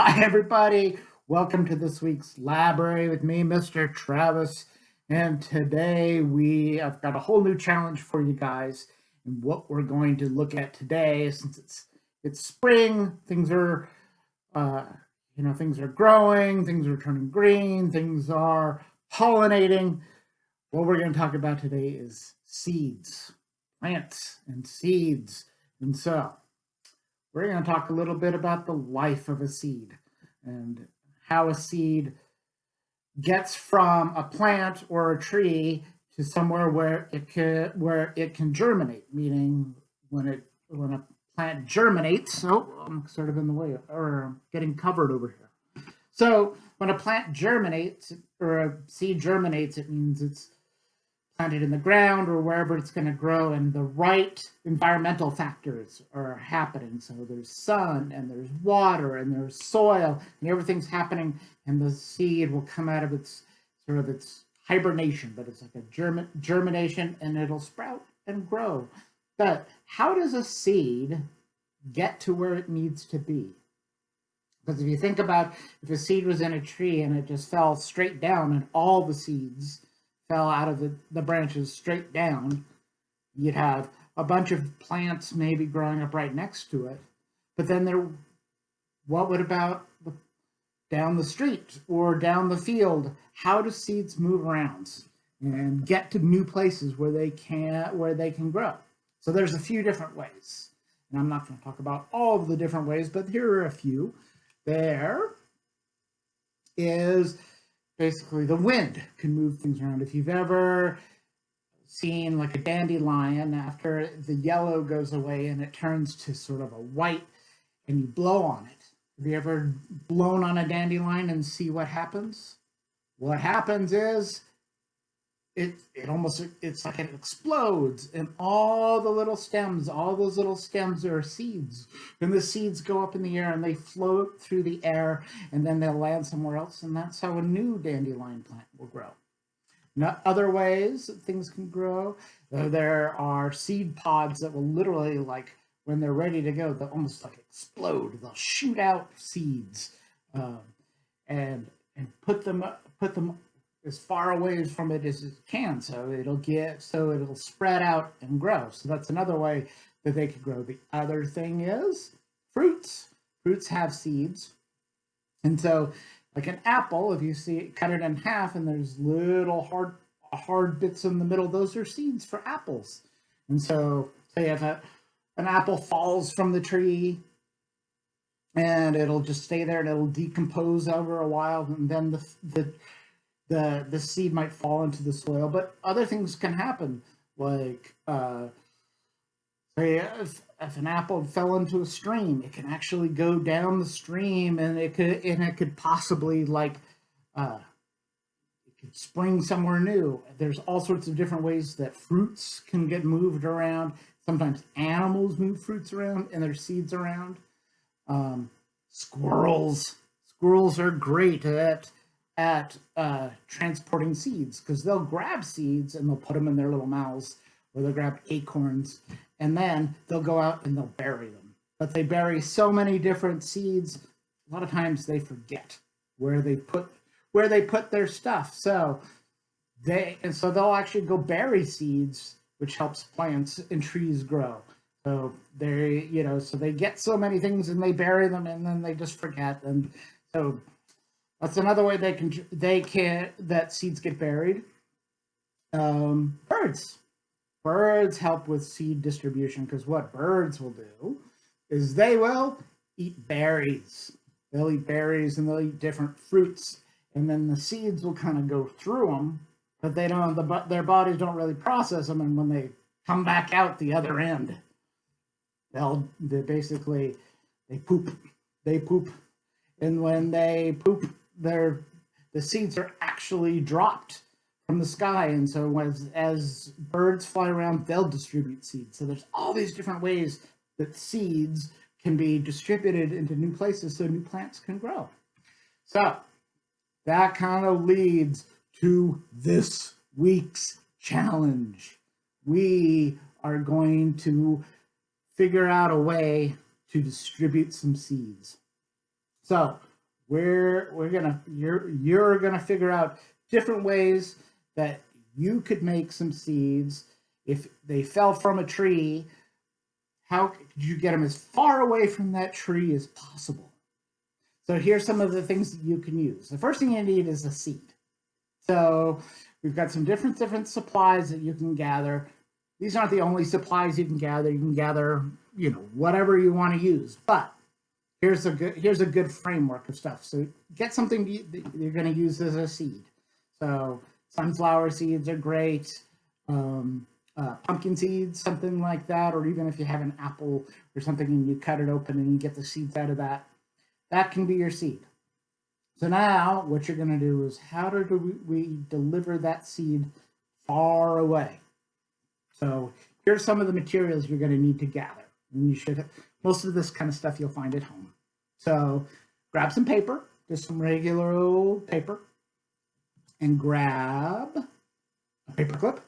Hi, everybody. Welcome to this week's LABrary with me, Mr. Travis. And today I've got a whole new challenge for you guys. And what we're going to look at today, since it's spring, things are things are growing, things are turning green, things are pollinating. What we're going to talk about today is seeds, plants, and seeds. And so we're going to talk a little bit about the life of a seed and how a seed gets from a plant or a tree to somewhere where it can germinate, meaning when a plant germinates. Oh, I'm sort of in the way, or getting covered over here. So when a plant germinates or a seed germinates, it means it's planted in the ground or wherever it's going to grow, and the right environmental factors are happening. So there's sun and there's water and there's soil and everything's happening, and the seed will come out of its hibernation, but it's like a germination, and it'll sprout and grow. But how does a seed get to where it needs to be? Because if you think about if a seed was in a tree and it just fell straight down and all the seeds fell out of the branches straight down, you'd have a bunch of plants maybe growing up right next to it. But then what about down the street or down the field? How do seeds move around and get to new places where they can grow? So there's a few different ways. And I'm not going to talk about all of the different ways, but here are a few. There is basically the wind can move things around. If you've ever seen like a dandelion, after the yellow goes away and it turns to sort of a white and you blow on it. Have you ever blown on a dandelion and see what happens? What happens is it's like it explodes, and all the little stems, all those little stems are seeds, and the seeds go up in the air and they float through the air, and then they'll land somewhere else, and that's how a new dandelion plant will grow. Now, other ways that things can grow, there are seed pods that will literally, like when they're ready to go, they'll almost like explode. They'll shoot out seeds and put them as far away from it as it can, so it'll spread out and grow. So that's another way that they can grow. The other thing is fruits. Fruits have seeds, and so like an apple, if you see it, cut it in half, and there's little hard bits in the middle. Those are seeds for apples. And so say if an apple falls from the tree, and it'll just stay there, and it'll decompose over a while, and then the seed might fall into the soil. But other things can happen, like say if an apple fell into a stream, it can actually go down the stream, and it could possibly it could spring somewhere new. There's all sorts of different ways that fruits can get moved around. Sometimes animals move fruits around and their seeds around. Squirrels are great at transporting seeds, because they'll grab seeds and they'll put them in their little mouths, or they'll grab acorns, and then they'll go out and they'll bury them. But they bury so many different seeds, a lot of times they forget where they put their stuff. So they'll actually go bury seeds, which helps plants and trees grow. So they get so many things and they bury them, and then they just forget. And so that's another way that seeds get buried. Birds help with seed distribution, because what birds will do is they will eat berries. They'll eat berries and they'll eat different fruits, and then the seeds will kind of go through them, but their bodies don't really process them, and when they come back out the other end, they poop, and when they poop, the seeds are actually dropped from the sky, and so as birds fly around, they'll distribute seeds. So there's all these different ways that seeds can be distributed into new places so new plants can grow. So that kind of leads to this week's challenge. We are going to figure out a way to distribute some seeds. So you're gonna figure out different ways that you could make some seeds. If they fell from a tree, how could you get them as far away from that tree as possible? So here's some of the things that you can use. The first thing you need is a seed. So we've got some different supplies that you can gather. These aren't the only supplies you can gather. You can gather, whatever you want to use. But here's a good framework of stuff. So get something that you're going to use as a seed. So sunflower seeds are great. Pumpkin seeds, something like that, or even if you have an apple or something and you cut it open and you get the seeds out of that, that can be your seed. So now what you're going to do is, how do we deliver that seed far away? So here's some of the materials you're going to need to gather. And you should, most of this kind of stuff you'll find at home. So grab some paper, just some regular old paper, and grab a paper clip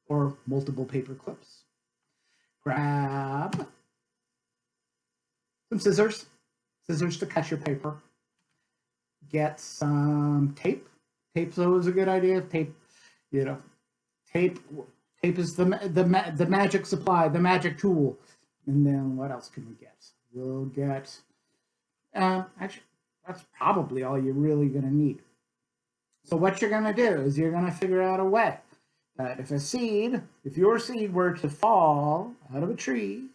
or multiple paper clips. Grab some scissors to cut your paper. Get some tape. Tape's always a good idea. Tape is the magic supply, the magic tool. And then what else can we get? We'll get, actually, that's probably all you're really going to need. So what you're going to do is you're going to figure out a way that if your seed were to fall out of a tree,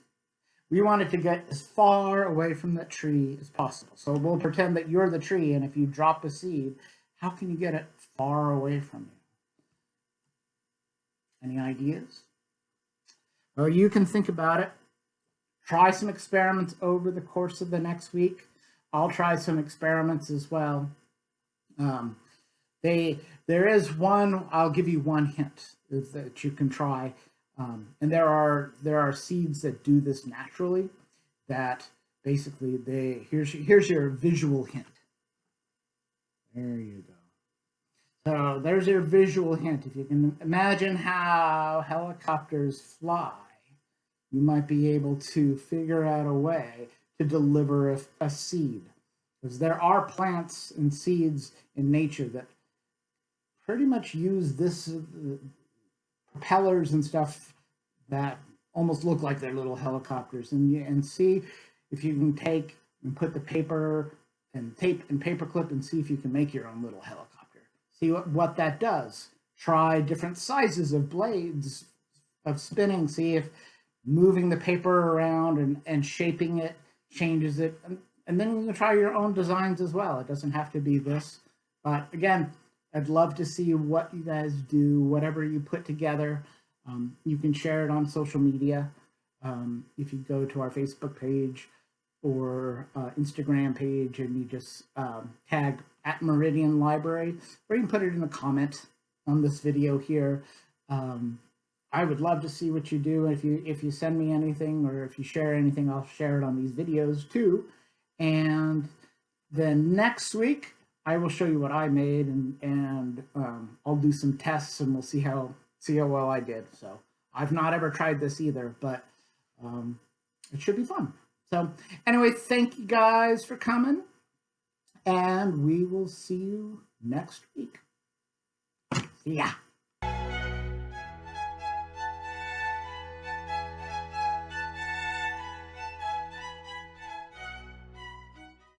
we want it to get as far away from that tree as possible. So we'll pretend that you're the tree, and if you drop a seed, how can you get it far away from you? Any ideas? Well, you can think about it. Try some experiments over the course of the next week. I'll try some experiments as well. There is one, I'll give you one hint that you can try. And there are seeds that do this naturally, that basically here's your visual hint. There you go. So there's your visual hint. If you can imagine how helicopters fly, you might be able to figure out a way to deliver a seed. Because there are plants and seeds in nature that pretty much use this propellers and stuff that almost look like they're little helicopters. And see if you can take and put the paper and tape and paper clip and see if you can make your own little helicopter. See what that does. Try different sizes of blades of spinning. See if moving the paper around and shaping it changes it. And then you can try your own designs as well. It doesn't have to be this. But again, I'd love to see what you guys do, whatever you put together. You can share it on social media. If you go to our Facebook page or Instagram page and you just tag @Meridian_Library, or you can put it in a comment on this video here. I would love to see what you do. If you send me anything or if you share anything, I'll share it on these videos too. And then next week, I will show you what I made, and I'll do some tests, and we'll see how well I did. So I've not ever tried this either, but it should be fun. So anyway, thank you guys for coming, and we will see you next week. See ya.